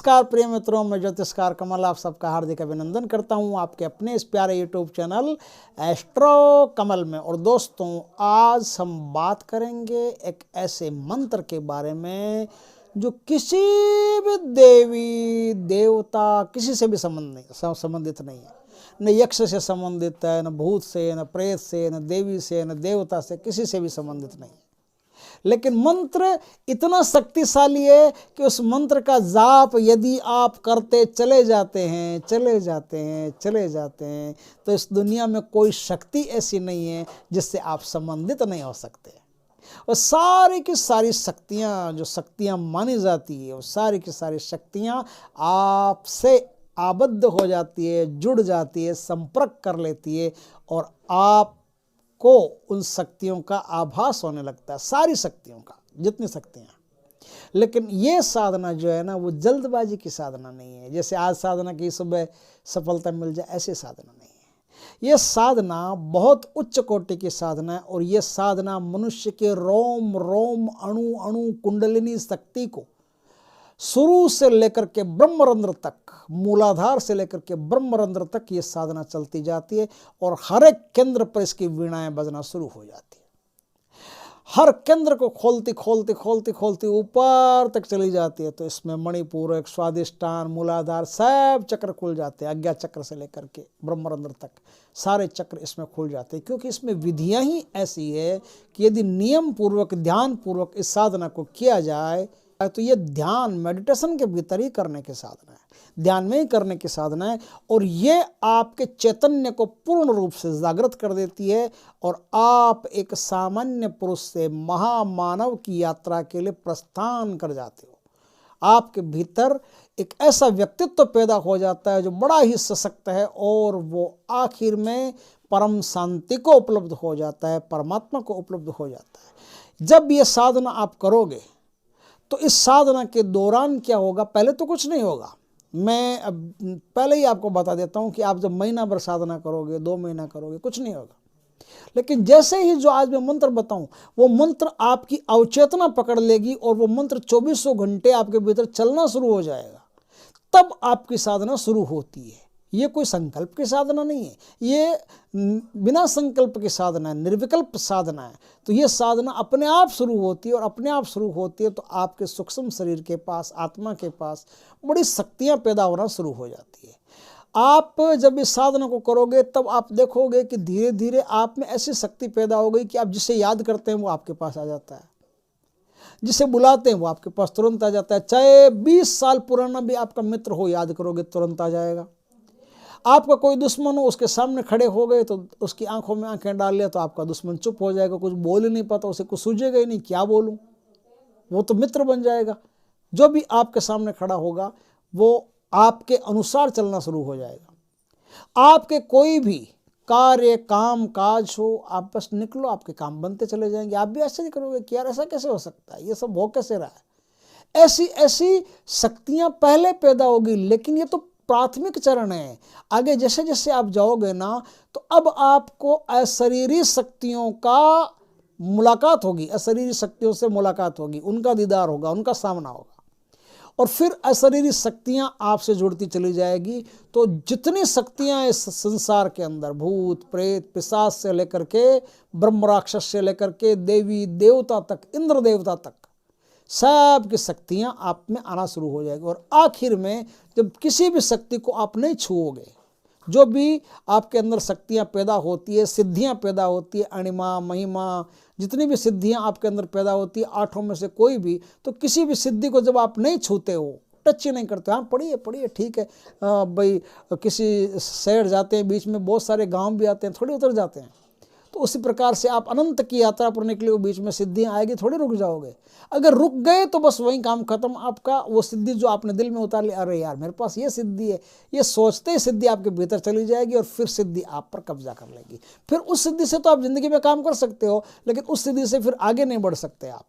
नमस्कार प्रिय मित्रों, मैं ज्योतिषकार कमल आप सबका हार्दिक अभिनंदन करता हूं आपके अपने इस प्यारे यूट्यूब चैनल एस्ट्रो कमल में। और दोस्तों, आज हम बात करेंगे एक ऐसे मंत्र के बारे में जो किसी भी देवी देवता किसी से भी संबंधित नहीं है। न यक्ष से संबंधित है, न भूत से, न प्रेत से, न देवी से, न देवता से, किसी से भी संबंधित नहीं है। लेकिन मंत्र इतना शक्तिशाली है कि उस मंत्र का जाप यदि आप करते चले जाते हैं तो इस दुनिया में कोई शक्ति ऐसी नहीं है जिससे आप संबंधित नहीं हो सकते। और सारी की सारी शक्तियाँ जो शक्तियाँ मानी जाती है, वो सारी की सारी शक्तियाँ आपसे आबद्ध हो जाती है, जुड़ जाती है, संपर्क कर लेती है और आप को उन शक्तियों का आभास होने लगता है, सारी शक्तियों का, जितनी शक्तियाँ। लेकिन ये साधना जो है ना, वो जल्दबाजी की साधना नहीं है, जैसे आज साधना की सुबह सफलता मिल जाए, ऐसी साधना नहीं है। ये साधना बहुत उच्च कोटि की साधना है और ये साधना मनुष्य के रोम रोम, अणु अणु, कुंडलिनी शक्ति को शुरू से लेकर के ब्रह्मरंध्र तक, मूलाधार से लेकर के ब्रह्मरंध्र तक ये साधना चलती जाती है और हर एक केंद्र पर इसकी वीणाएं बजना शुरू हो जाती है। हर केंद्र को खोलती ऊपर तक चली जाती है। तो इसमें मणिपुर, एक स्वादिष्टान, मूलाधार, सब चक्र खुल जाते हैं। आज्ञा चक्र से लेकर के ब्रह्मरंध्र तक सारे चक्र इसमें खुल जाते हैं, क्योंकि इसमें विधियां ही ऐसी है कि यदि नियम पूर्वक, ध्यान पूर्वक इस साधना को किया जाए तो ये ध्यान मेडिटेशन के भीतर ही करने की साधना है, ध्यान में ही करने की साधना है। और ये आपके चैतन्य को पूर्ण रूप से जागृत कर देती है और आप एक सामान्य पुरुष से महामानव की यात्रा के लिए प्रस्थान कर जाते हो। आपके भीतर एक ऐसा व्यक्तित्व पैदा हो जाता है जो बड़ा ही सशक्त है और वो आखिर में परम शांति को उपलब्ध हो जाता है, परमात्मा को उपलब्ध हो जाता है। जब ये साधना आप करोगे तो इस साधना के दौरान क्या होगा, पहले तो कुछ नहीं होगा। मैं अब पहले ही आपको बता देता हूँ कि आप जब महीना भर साधना करोगे, 2 महीना करोगे, कुछ नहीं होगा। लेकिन जैसे ही जो आज मैं मंत्र बताऊं, वो मंत्र आपकी अवचेतना पकड़ लेगी और वो मंत्र 2400 घंटे आपके भीतर चलना शुरू हो जाएगा, तब आपकी साधना शुरू होती है। ये कोई संकल्प की साधना नहीं है, ये बिना संकल्प की साधना है, निर्विकल्प साधना है। तो ये साधना अपने आप शुरू होती है और अपने आप शुरू होती है तो आपके सूक्ष्म शरीर के पास, आत्मा के पास बड़ी शक्तियाँ पैदा होना शुरू हो जाती है। आप जब इस साधना को करोगे तब आप देखोगे कि धीरे धीरे आप में ऐसी शक्ति पैदा हो गई कि आप जिसे याद करते हैं वो आपके पास आ जाता है, जिसे बुलाते हैं वो आपके पास तुरंत आ जाता है। चाहे 20 साल पुराना भी आपका मित्र हो, याद करोगे तुरंत आ जाएगा। आपका कोई दुश्मन हो, उसके सामने खड़े हो गए तो उसकी आंखों में आंखें डाल लिया तो आपका दुश्मन चुप हो जाएगा, कुछ बोल ही नहीं पाता, उसे कुछ सूझेगा ही नहीं क्या बोलूं, वो तो मित्र बन जाएगा। जो भी आपके सामने खड़ा होगा वो आपके अनुसार चलना शुरू हो जाएगा। आपके कोई भी कार्य, काम काज हो, आप बस निकलो, आपके काम बनते चले जाएंगे। आप भी ऐसे ही करोगे कि यार ऐसा कैसे हो सकता है, ये सब हो कैसे रहा है। ऐसी ऐसी शक्तियां पहले पैदा होगी, लेकिन ये तो प्राथमिक चरण है। आगे जैसे जैसे आप जाओगे ना, तो अब आपको अशरीरी शक्तियों का मुलाकात होगी, अशरीरी शक्तियों से मुलाकात होगी, उनका दीदार होगा, उनका सामना होगा और फिर अशरीरी शक्तियां आपसे जुड़ती चली जाएगी। तो जितनी शक्तियां इस संसार के अंदर, भूत प्रेत पिशाच से लेकर के ब्रह्म राक्षस से लेकर के देवी देवता तक, इंद्र देवता तक, सब की शक्तियां आप में आना शुरू हो जाएगी। और आखिर में जब किसी भी शक्ति को आप नहीं छुओगे, जो भी आपके अंदर शक्तियां पैदा होती है, सिद्धियां पैदा होती है, अणिमा महिमा, जितनी भी सिद्धियां आपके अंदर पैदा होती है, 8 में से कोई भी, तो किसी भी सिद्धि को जब आप नहीं छूते हो, टच ही नहीं करते, हाँ पढ़िए ठीक है भाई, किसी शहर जाते हैं, बीच में बहुत सारे गाँव भी आते हैं, थोड़ी उतर जाते हैं। तो उसी प्रकार से आप अनंत की यात्रा पर निकले हो, बीच में सिद्धियां आएगी, थोड़ी रुक जाओगे। अगर रुक गए तो बस वहीं काम खत्म आपका। वो सिद्धि जो आपने दिल में उतार ली, अरे यार मेरे पास ये सिद्धि है, ये सोचते ही सिद्धि आपके भीतर चली जाएगी और फिर सिद्धि आप पर कब्जा कर लेगी। फिर उस सिद्धि से तो आप जिंदगी में काम कर सकते हो, लेकिन उस सिद्धि से फिर आगे नहीं बढ़ सकते आप।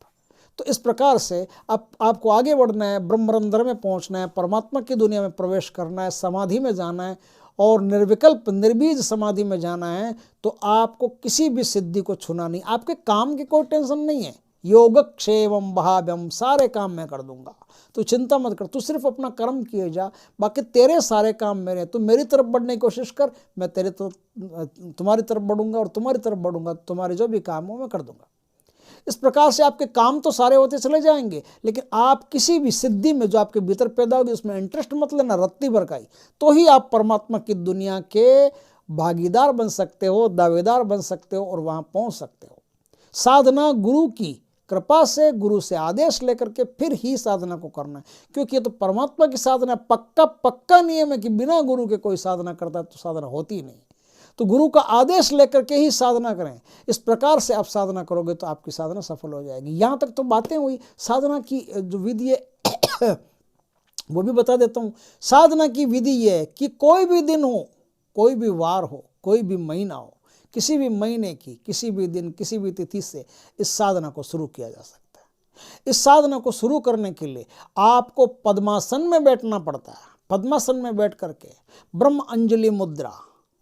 तो इस प्रकार से आपको आगे बढ़ना है, ब्रह्मरंध्र में पहुंचना है, परमात्मा की दुनिया में प्रवेश करना है, समाधि में जाना है और निर्विकल्प निर्बीज समाधि में जाना है। तो आपको किसी भी सिद्धि को छूना नहीं, आपके काम की कोई टेंशन नहीं है, योगक्षेमम वहाभ्यम, सारे काम मैं कर दूंगा, तू चिंता मत कर, तू सिर्फ अपना कर्म किए जा, बाकी तेरे सारे काम मेरे, तू मेरी तरफ बढ़ने की कोशिश कर, मैं तेरे तो तुम्हारी तरफ बढ़ूंगा और तुम्हारी तरफ बढ़ूंगा, तुम्हारे जो भी काम हो मैं कर दूंगा। इस प्रकार से आपके काम तो सारे होते चले जाएंगे, लेकिन आप किसी भी सिद्धि में जो आपके भीतर पैदा होगी उसमें इंटरेस्ट मत लेना, रत्ती भर का ही, तो ही आप परमात्मा की दुनिया के भागीदार बन सकते हो, दावेदार बन सकते हो और वहां पहुंच सकते हो। साधना गुरु की कृपा से, गुरु से आदेश लेकर के फिर ही साधना को करना है, क्योंकि ये तो परमात्मा की साधना पक्का नियम है कि बिना गुरु के कोई साधना करता तो साधना होती ही नहीं। तो गुरु का आदेश लेकर के ही साधना करें। इस प्रकार से आप साधना करोगे तो आपकी साधना सफल हो जाएगी। यहाँ तक तो बातें हुई, साधना की जो विधि है वो भी बता देता हूँ। साधना की विधि ये है कि कोई भी दिन हो, कोई भी वार हो, कोई भी महीना हो, किसी भी महीने की किसी भी दिन किसी भी तिथि से इस साधना को शुरू किया जा सकता है। इस साधना को शुरू करने के लिए आपको पद्मासन में बैठना पड़ता है। पद्मासन में बैठ करके ब्रह्म अंजलि मुद्रा,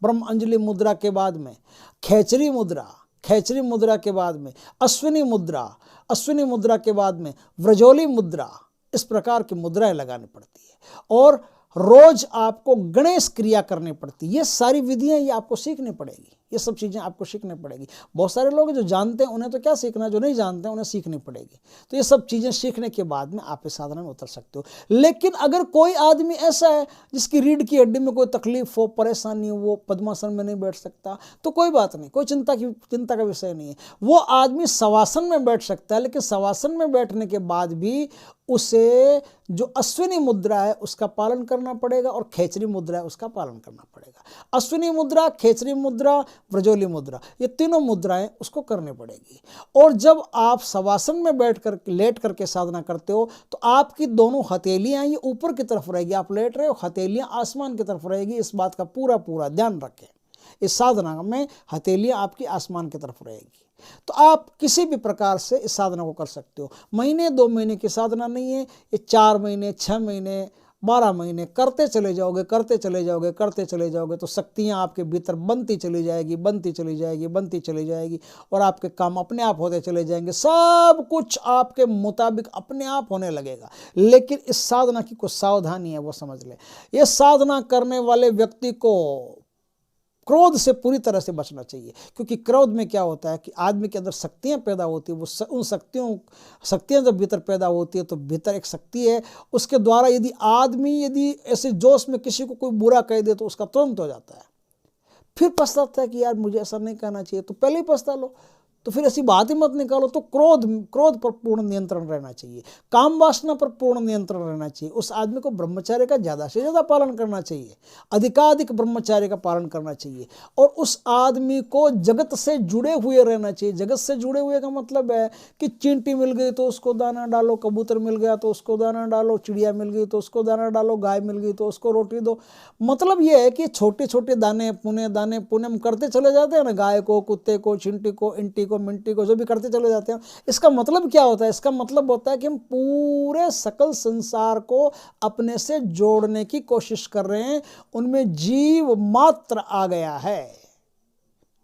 ब्रह्म अंजलि मुद्रा के बाद में खेचरी मुद्रा, खेचरी मुद्रा के बाद में अश्विनी मुद्रा, अश्विनी मुद्रा के बाद में व्रजोली मुद्रा, इस प्रकार की मुद्राएं लगानी पड़ती है। और रोज आपको गणेश क्रिया करनी पड़ती है। ये सारी विधियां ये आपको सीखनी पड़ेगी, ये सब चीज़ें आपको सीखनी पड़ेगी। बहुत सारे लोग जो जानते हैं उन्हें तो क्या सीखना, जो नहीं जानते हैं उन्हें सीखनी पड़ेगी। तो ये सब चीज़ें सीखने के बाद में आप इस साधना में उतर सकते हो। लेकिन अगर कोई आदमी ऐसा है जिसकी रीढ़ की हड्डी में कोई तकलीफ हो, परेशानी हो, वो पद्मासन में नहीं बैठ सकता, तो कोई बात नहीं, कोई चिंता का विषय नहीं है। वो आदमी शवासन में बैठ सकता है, लेकिन शवासन में बैठने के बाद भी उसे जो अश्विनी मुद्रा है उसका पालन करना पड़ेगा और खेचरी मुद्रा है उसका पालन करना पड़ेगा। अश्विनी मुद्रा, खेचरी मुद्रा, व्रजोली मुद्रा, ये तीनों मुद्राएं उसको करनी पड़ेगी। और जब आप शवासन में बैठ कर लेट करके साधना करते हो तो आपकी दोनों हथेलियां ये ऊपर की तरफ रहेगी, आप लेट रहे हो, हथेलियां आसमान की तरफ रहेगी। इस बात का पूरा ध्यान रखें। इस साधना में हथेलियां आपकी आसमान की तरफ रहेगी। तो आप किसी भी प्रकार से इस साधना को कर सकते हो। महीने 2 महीने की साधना नहीं है, ये 4 महीने, 6 महीने, 12 महीने करते चले जाओगे, करते चले जाओगे, करते चले जाओगे तो शक्तियाँ आपके भीतर बनती चली जाएगी, बनती चली जाएगी, बनती चली जाएगी और आपके काम अपने आप होते चले जाएंगे। सब कुछ आपके मुताबिक अपने आप होने लगेगा। लेकिन इस साधना की कुछ सावधानी है, वो समझ ले। ये साधना करने वाले व्यक्ति को क्रोध से पूरी तरह से बचना चाहिए, क्योंकि क्रोध में क्या होता है कि आदमी के अंदर शक्तियां पैदा होती है। वो उन शक्तियां जब भीतर पैदा होती है तो भीतर एक शक्ति है, उसके द्वारा यदि आदमी ऐसे जोश में किसी को कोई बुरा कह दे तो उसका तुरंत हो जाता है। फिर पछताता है कि यार मुझे ऐसा नहीं कहना चाहिए, तो पहले ही पछता लो, तो फिर ऐसी बात ही मत निकालो। तो क्रोध पर पूर्ण नियंत्रण रहना चाहिए, काम वासना पर पूर्ण नियंत्रण रहना चाहिए। उस आदमी को ब्रह्मचर्य का ज़्यादा से ज़्यादा पालन करना चाहिए, अधिकाधिक ब्रह्मचर्य का पालन करना चाहिए। और उस आदमी को जगत से जुड़े हुए रहना चाहिए। जगत से जुड़े हुए का मतलब है कि चींटी मिल गई तो उसको दाना डालो, कबूतर मिल गया तो उसको दाना डालो, चिड़िया मिल गई तो उसको दाना डालो, गाय मिल गई तो उसको रोटी दो। मतलब ये है कि छोटे छोटे दाने पुण्य हम करते चले जाते हैं ना, गाय को, कुत्ते को, चिंटी को, इंटी को, मिंटी को, जो भी करते चले जाते हैं। इसका मतलब क्या होता है? इसका मतलब होता है कि हम पूरे सकल संसार को अपने से जोड़ने की कोशिश कर रहे हैं। उनमें जीव मात्र आ गया है।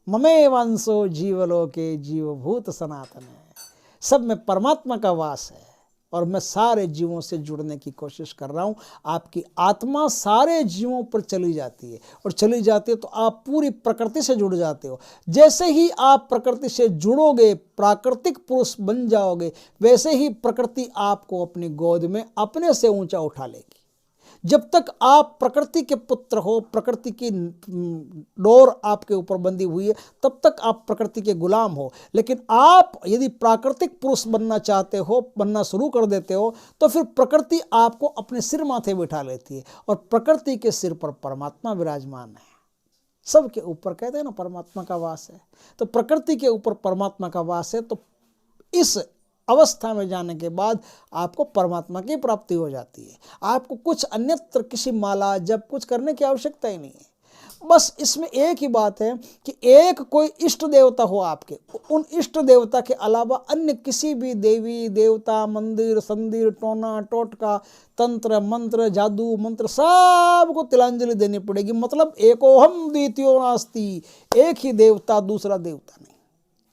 ममे वंशो जीवलोके जीवभूत सनातन है। सब में परमात्मा का वास है और मैं सारे जीवों से जुड़ने की कोशिश कर रहा हूं। आपकी आत्मा सारे जीवों पर चली जाती है और चली जाती है तो आप पूरी प्रकृति से जुड़ जाते हो। जैसे ही आप प्रकृति से जुड़ोगे, प्राकृतिक पुरुष बन जाओगे, वैसे ही प्रकृति आपको अपनी गोद में अपने से ऊंचा उठा लेगी। जब तक आप प्रकृति के पुत्र हो, प्रकृति की डोर आपके ऊपर बंधी हुई है, तब तक आप प्रकृति के गुलाम हो। लेकिन आप यदि प्राकृतिक पुरुष बनना चाहते हो, बनना शुरू कर देते हो, तो फिर प्रकृति आपको अपने सिर माथे बिठा लेती है और प्रकृति के सिर पर परमात्मा विराजमान है। सबके ऊपर कहते हैं ना परमात्मा का वास है, तो प्रकृति के ऊपर परमात्मा का वास है। तो इस अवस्था में जाने के बाद आपको परमात्मा की प्राप्ति हो जाती है। आपको कुछ अन्यत्र किसी माला जप कुछ करने की आवश्यकता ही नहीं है। बस इसमें एक ही बात है कि एक कोई इष्ट देवता हो आपके, उन इष्ट देवता के अलावा अन्य किसी भी देवी देवता, मंदिर संदिर, टोना टोटका, तंत्र मंत्र, जादू मंत्र, सबको तिलांजलि देनी पड़ेगी। मतलब एकोहम द्वितीयो नास्ति, एक ही देवता, दूसरा देवता नहीं।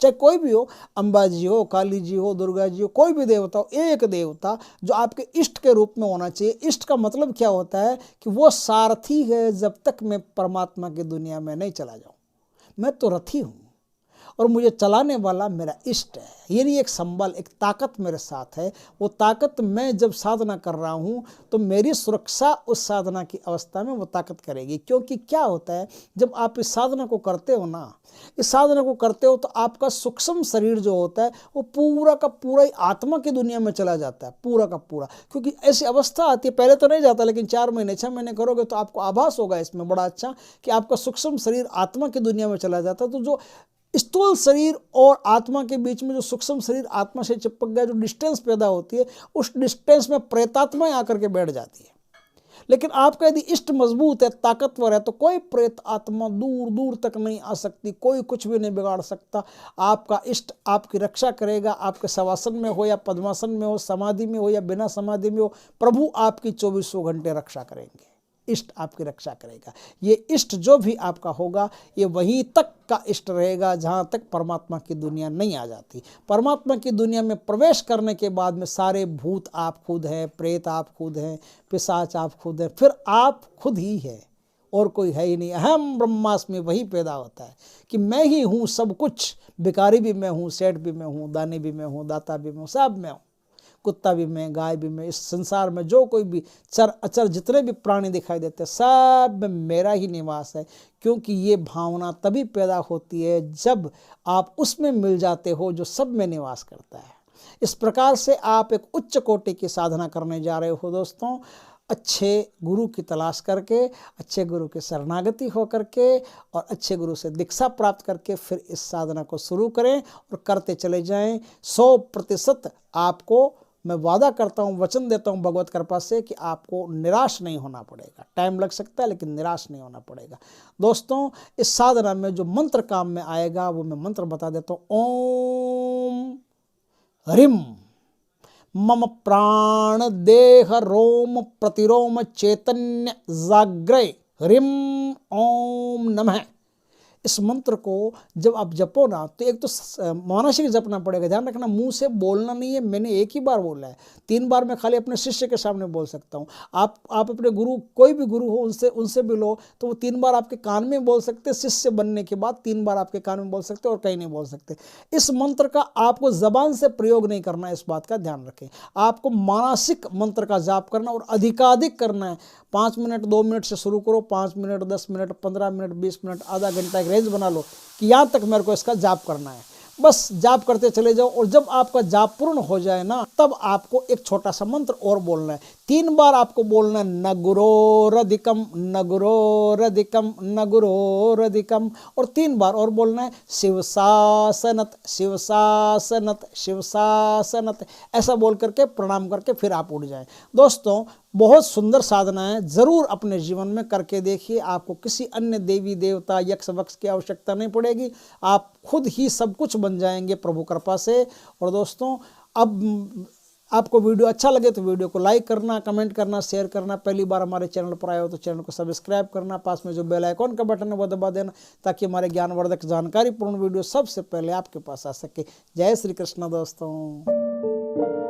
चाहे कोई भी हो, अम्बा जी हो, काली जी हो, दुर्गा जी हो, कोई भी देवता हो, एक देवता जो आपके इष्ट के रूप में होना चाहिए। इष्ट का मतलब क्या होता है कि वो सारथी है जब तक मैं परमात्मा की दुनिया में नहीं चला जाऊं। मैं तो रथी हूं और मुझे चलाने वाला मेरा इष्ट है, यानी एक संबल, एक ताकत मेरे साथ है। वो ताकत मैं जब साधना कर रहा हूँ तो मेरी सुरक्षा उस साधना की अवस्था में वो ताकत करेगी। क्योंकि क्या होता है, जब आप इस साधना को करते हो ना, इस साधना को करते हो तो आपका सूक्ष्म शरीर जो होता है वो पूरा का पूरा ही आत्मा की दुनिया में चला जाता है, पूरा का पूरा। क्योंकि ऐसी अवस्था आती है, पहले तो नहीं जाता, लेकिन 4 महीने 6 महीने करोगे तो आपको आभास होगा इसमें बड़ा अच्छा कि आपका सूक्ष्म शरीर आत्मा की दुनिया में चला जाता है। तो जो स्थूल शरीर और आत्मा के बीच में जो सूक्ष्म शरीर आत्मा से चिपक गया, जो डिस्टेंस पैदा होती है, उस डिस्टेंस में प्रेतात्माएं आकर के बैठ जाती है। लेकिन आपका यदि इष्ट मजबूत है, ताकतवर है, तो कोई प्रेत आत्मा दूर दूर तक नहीं आ सकती, कोई कुछ भी नहीं बिगाड़ सकता। आपका इष्ट आपकी रक्षा करेगा, आपके शवासन में हो या पद्मासन में हो, समाधि में हो या बिना समाधि में हो, प्रभु आपकी 24 घंटे रक्षा करेंगे। इष्ट आपकी रक्षा करेगा। ये इष्ट जो भी आपका होगा ये वहीं तक का इष्ट रहेगा जहाँ तक परमात्मा की दुनिया नहीं आ जाती। परमात्मा की दुनिया में प्रवेश करने के बाद में सारे भूत आप खुद हैं, प्रेत आप खुद हैं, पिशाच आप खुद हैं, फिर आप खुद ही है और कोई है ही नहीं। अहम ब्रह्मास्मि वही पैदा होता है कि मैं ही हूँ सब कुछ। भिखारी भी मैं हूँ, सेठ भी मैं हूँ, दानी भी मैं हूँ, दाता भी मैं हूँ, सब मैं हूँ। कुत्ता भी मैं, गाय भी मैं। इस संसार में जो कोई भी चर अचर जितने भी प्राणी दिखाई देते हैं सब में मेरा ही निवास है। क्योंकि ये भावना तभी पैदा होती है जब आप उसमें मिल जाते हो जो सब में निवास करता है। इस प्रकार से आप एक उच्च कोटि की साधना करने जा रहे हो दोस्तों। अच्छे गुरु की तलाश करके, अच्छे गुरु की शरणागति हो करके और अच्छे गुरु से दीक्षा प्राप्त करके फिर इस साधना को शुरू करें और करते चले जाएं। 100% आपको मैं वादा करता हूँ, वचन देता हूँ भगवत कृपा से कि आपको निराश नहीं होना पड़ेगा। टाइम लग सकता है लेकिन निराश नहीं होना पड़ेगा। दोस्तों, इस साधना में जो मंत्र काम में आएगा वो मैं मंत्र बता देता हूँ। ओम ह्रीम मम प्राण देह रोम प्रतिरोम चैतन्य जाग्रय ह्रीम ओम नमः। इस मंत्र को जब आप जपो ना तो एक तो मानसिक जपना पड़ेगा। ध्यान रखना, मुंह से बोलना नहीं है। मैंने एक ही बार बोला है, 3 बार मैं खाली अपने शिष्य के सामने बोल सकता हूँ। आप अपने गुरु, कोई भी गुरु हो उनसे भी लो तो वो 3 बार आपके कान में बोल सकते। शिष्य बनने के बाद 3 बार आपके कान में बोल सकते और कहीं नहीं बोल सकते। इस मंत्र का आपको जबान से प्रयोग नहीं करना है, इस बात का ध्यान रखें। आपको मानसिक मंत्र का जाप करना और अधिकाधिक करना है। 5 मिनट 2 मिनट से शुरू करो, 5 मिनट 10 मिनट 15 मिनट 20 मिनट आधा घंटा एक रेंज बना लो कि यहाँ तक मेरे को इसका जाप करना है। बस जाप करते चले जाओ और जब आपका जाप पूर्ण हो जाए ना तब आपको एक छोटा सा मंत्र और बोलना है। 3 बार आपको बोलना है, न गुरोरधिकम न गुरोरधिकम न गुरोरधिकम, और 3 बार और बोलना है, शिवशासनत शिवशासनत शिवशासनत। ऐसा बोल करके प्रणाम करके फिर आप उठ जाएं। दोस्तों, बहुत सुंदर साधना है, जरूर अपने जीवन में करके देखिए। आपको किसी अन्य देवी देवता यक्ष वक्ष की आवश्यकता नहीं पड़ेगी, आप खुद ही सब कुछ बन जाएंगे प्रभु कृपा से। और दोस्तों, अब आपको वीडियो अच्छा लगे तो वीडियो को लाइक करना, कमेंट करना, शेयर करना। पहली बार हमारे चैनल पर आए हो तो चैनल को सब्सक्राइब करना, पास में जो बेल आइकॉन का बटन है वो दबा देना ताकि हमारे ज्ञानवर्धक जानकारीपूर्ण वीडियो सबसे पहले आपके पास आ सके। जय श्री कृष्ण दोस्तों।